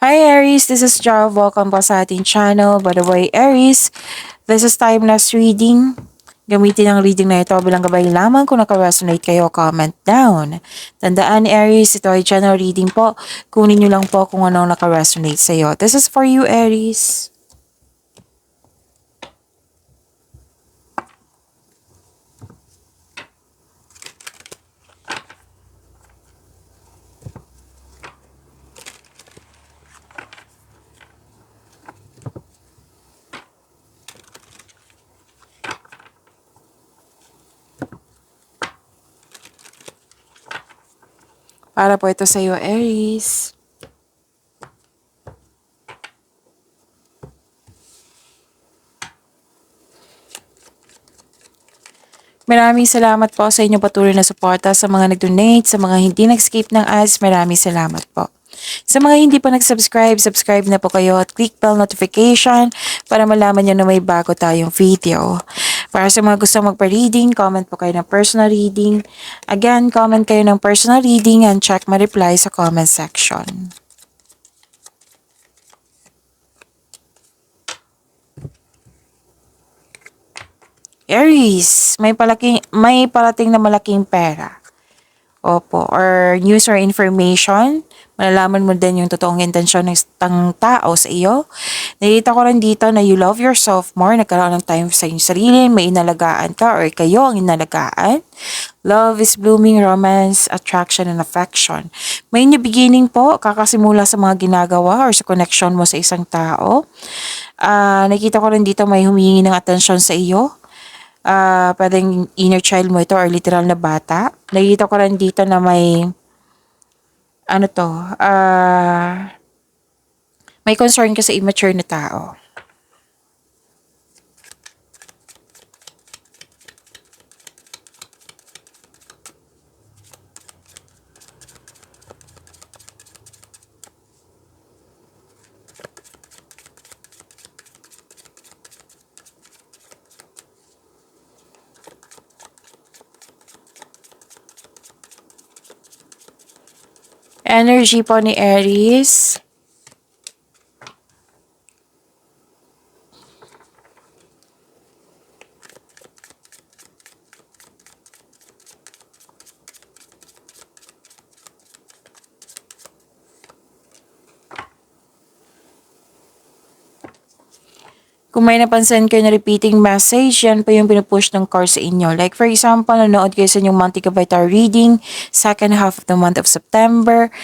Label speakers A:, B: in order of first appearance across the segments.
A: Hi Aries, this is Jav. Welcome po sa ating channel. By the way, Aries, this is timeless reading. Gamitin ang reading na ito bilang gabay lamang. Kung naka-resonate kayo, comment down. Tandaan Aries, ito ay general reading po. Kunin nyo lang po kung anong naka-resonate sa iyo. This is for you Aries. Para po ito sa iyo Aries. Maraming salamat po sa inyong patuloy na suporta, sa mga nag-donate, sa mga hindi nag-skip ng ads, maraming salamat po. Sa mga hindi pa nag-subscribe, subscribe na po kayo at click bell notification para malaman nyo na may bago tayong video. Para sa mga gusto magpa-reading, comment po kayo ng personal reading. Again, comment kayo ng personal reading and check my reply sa comment section. Aries, may parating na malaking pera. Opo, or news or information. Malalaman mo din yung totoong intensyon ng tao sa iyo. Nakita ko rin dito na you love yourself more. Nagkaroon ng time sa inyong sarili. May inalagaan ka or kayo ang inalagaan. Love is blooming, romance, attraction, and affection. May new beginning po. Kakasimula sa mga ginagawa or sa connection mo sa isang tao. Nakita ko rin dito may humingi ng atensyon sa iyo. Pwedeng inner child mo ito or literal na bata. Nakikita ko rin dito na may may concern ka sa immature na tao. Energy po ni Aries. Kung may napansin kayo na repeating message, yan po yung pinupush ng card sa inyo. Like for example, nanood kayo sa inyong monthly Gabay Tarot reading, second half of the month of September,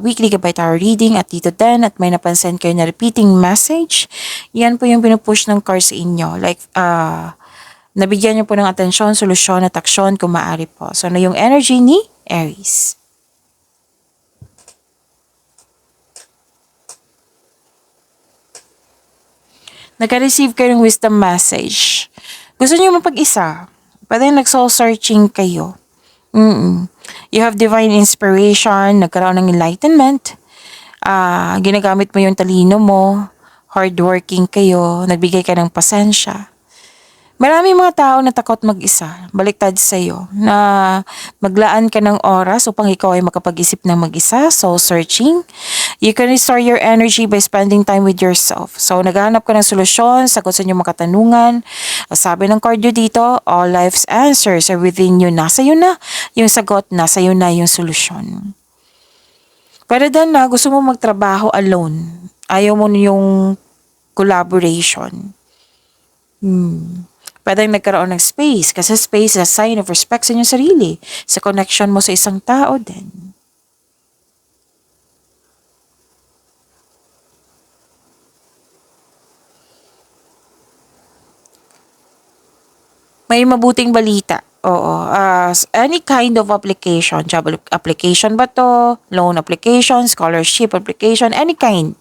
A: weekly Gabay Tarot reading at dito din at may napansin kayo na repeating message, yan po yung pinupush ng card sa inyo. Like, nabigyan niyo po ng atensyon, solusyon at aksyon kung maaari po. So, na yung energy ni Aries. Nagka-receive kayo ng wisdom message. Gusto niyo mapag-isa? Pwede nag-soul searching kayo. You have divine inspiration, nagkaroon ng enlightenment. Ginagamit mo yung talino mo, hardworking kayo, nagbigay ka ng pasensya. Maraming mga tao na takot mag-isa, baliktad sa'yo, na maglaan ka ng oras upang ikaw ay makapag-isip ng mag-isa, soul searching. You can restore your energy by spending time with yourself. So, naghahanap ka ng solusyon, sagot sa inyong mga katanungan. Sabi ng card nyo dito, all life's answers are within you. Nasa iyo na yung sagot, nasa iyo na yung solusyon. Pero then na, gusto mo magtrabaho alone. Ayaw mo yung collaboration. Pwedeng nagkaroon ng space kasi space is a sign of respect sa inyong sarili, sa connection mo sa isang tao din. May mabuting balita. Oo. Any kind of application, job application ba to, loan application, scholarship application, any kind,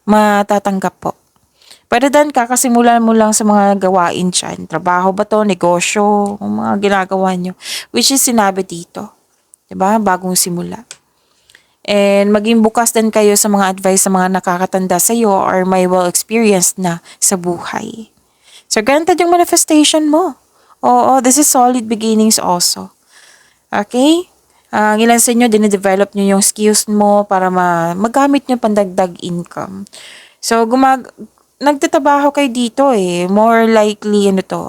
A: matatanggap po. Pero then, kakasimulan mo lang sa mga gawain dyan. Trabaho ba to, negosyo, mga ginagawa nyo. Which is sinabi dito. Diba? Bagong simula. And maging bukas din kayo sa mga advice sa mga nakakatanda sa iyo or may well-experienced na sa buhay. So, granted yung manifestation mo. Oo, this is solid beginnings also. Okay? Ang ilan sa inyo, dine-develop nyo yung skills mo para magamit nyo pandagdag income. So, nagtatrabaho kayo dito eh. More likely, ano to,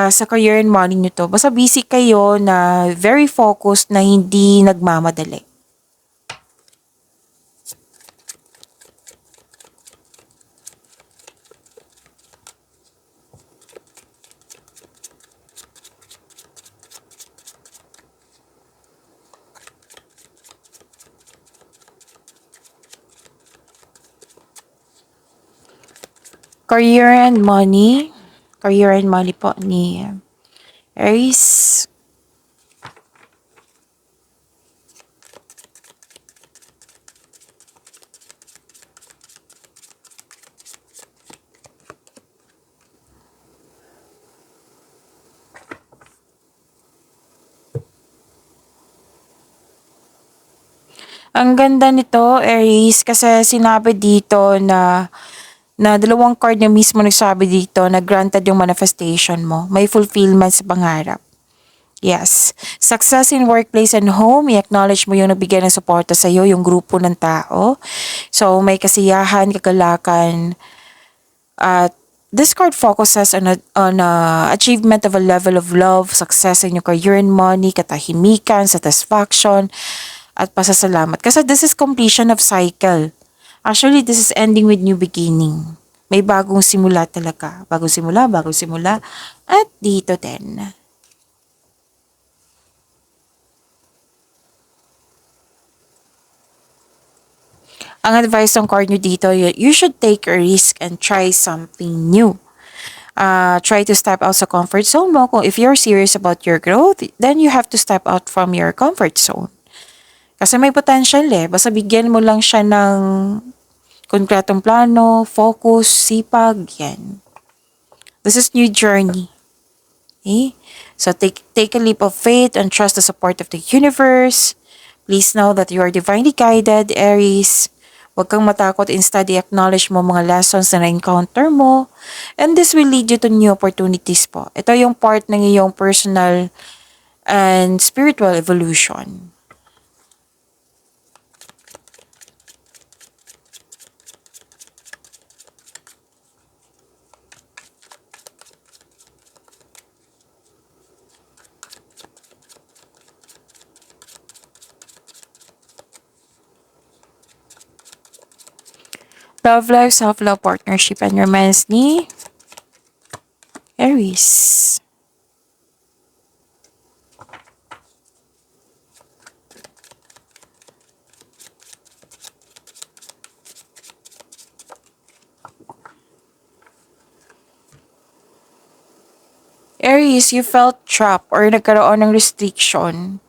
A: sa career and money nyo to. Basta busy kayo na very focused na hindi nagmamadali. Career and money. Career and money po ni Aries. Ang ganda nito, Aries, kasi sinabi dito na dalawang card na mismo nagsabi dito na granted yung manifestation mo. May fulfillment sa pangarap. Yes. Success in workplace and home, i-acknowledge mo yung nabigyan ng suporta sa'yo, yung grupo ng tao. So, may kasiyahan, kagalakan, at this card focuses on achievement of a level of love, success in your career and money, katahimikan, satisfaction, at pasasalamat. Kasi this is completion of cycle. Actually, this is ending with new beginning. May bagong simula talaga. Bagong simula, bagong simula. At dito din. Ang advice ng card nyo dito, you should take a risk and try something new. Try to step out sa comfort zone mo. Kung if you're serious about your growth, then you have to step out from your comfort zone. Kasi may potential eh. Basta bigyan mo lang siya ng konkretong plano, focus, sipag, yan. This is new journey. Okay? So take a leap of faith and trust the support of the universe. Please know that you are divinely guided, Aries. Huwag kang matakot, instead i-acknowledge mo mga lessons na na-encounter mo. And this will lead you to new opportunities po. Ito yung part ng iyong personal and spiritual evolution. Love life, self-love, partnership, and romance ni Aries. Aries, you felt trapped or nagkaroon ng restriction.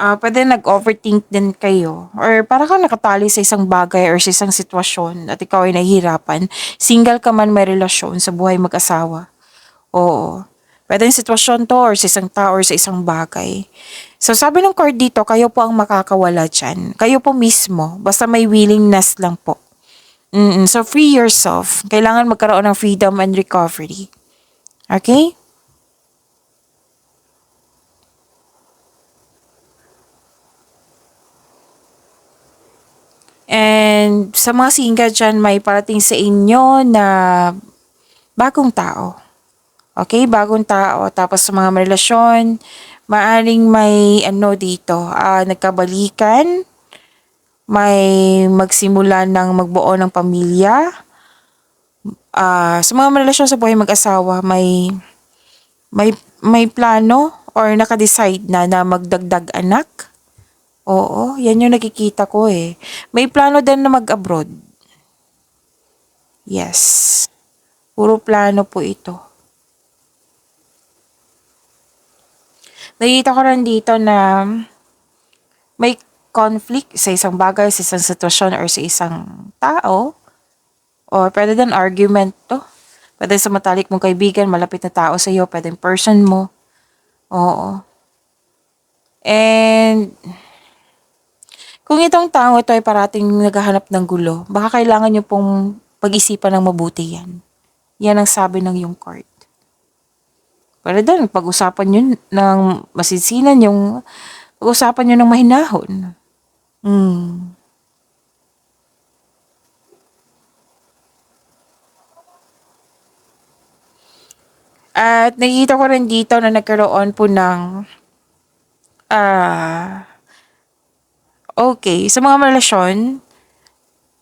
A: Pwede nag-overthink din kayo. Or para kang nakatali sa isang bagay or sa isang sitwasyon at ikaw ay nahihirapan. Single ka man, may relasyon sa buhay mag-asawa. Oo. Pwede yung sitwasyon to or sa isang tao or sa isang bagay. So sabi ng card dito, kayo po ang makakawala dyan. Kayo po mismo. Basta may willingness lang po. So free yourself. Kailangan magkaroon ng freedom and recovery. Okay? And sa mga single dyan, may parating sa inyo na bagong tao. Okay? Bagong tao. Tapos sa mga relasyon, maaring may ano dito, nagkabalikan, may magsimula ng magbuo ng pamilya. Sa mga relasyon sa buhay mag-asawa, may plano or nakadecide na magdagdag anak. Oo, yan yung nakikita ko eh. May plano din na mag-abroad. Yes. Puro plano po ito. Nakikita ko rin dito na may conflict sa isang bagay, sa isang sitwasyon, or sa isang tao. Or pwede din argument to. Pwede sa matalik mong kaibigan, malapit na tao sa iyo, pwede person mo. Oo. And kung itong tao ito ay parating naghahanap ng gulo, baka kailangan nyo pong pag-isipan ng mabuti yan. Yan ang sabi ng yung card. Para doon, pag-usapan yun ng masinsinan yung pag-usapan yun ng mahinahon. Hmm. At nakikita ko rin dito na nagkaroon po ng ah okay, sa mga relasyon,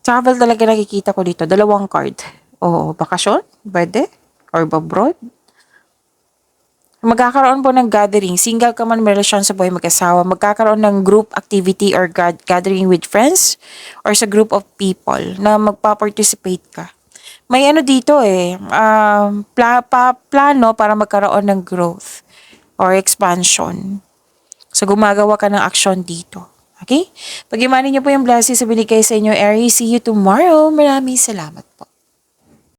A: travel talaga nakikita ko dito, dalawang card. Oo, bakasyon, pwede, or abroad. Magkakaroon po ng gathering, single ka man, may relasyon sa buhay mag-asawa, magkakaroon ng group activity or gathering with friends or sa group of people na magpa-participate ka. May ano dito plano para magkaroon ng growth or expansion. So, gumagawa ka ng action dito. Okay? Pag-imanin niyo po yung blessings sa binigay sa inyo, Aries. See you tomorrow. Maraming salamat.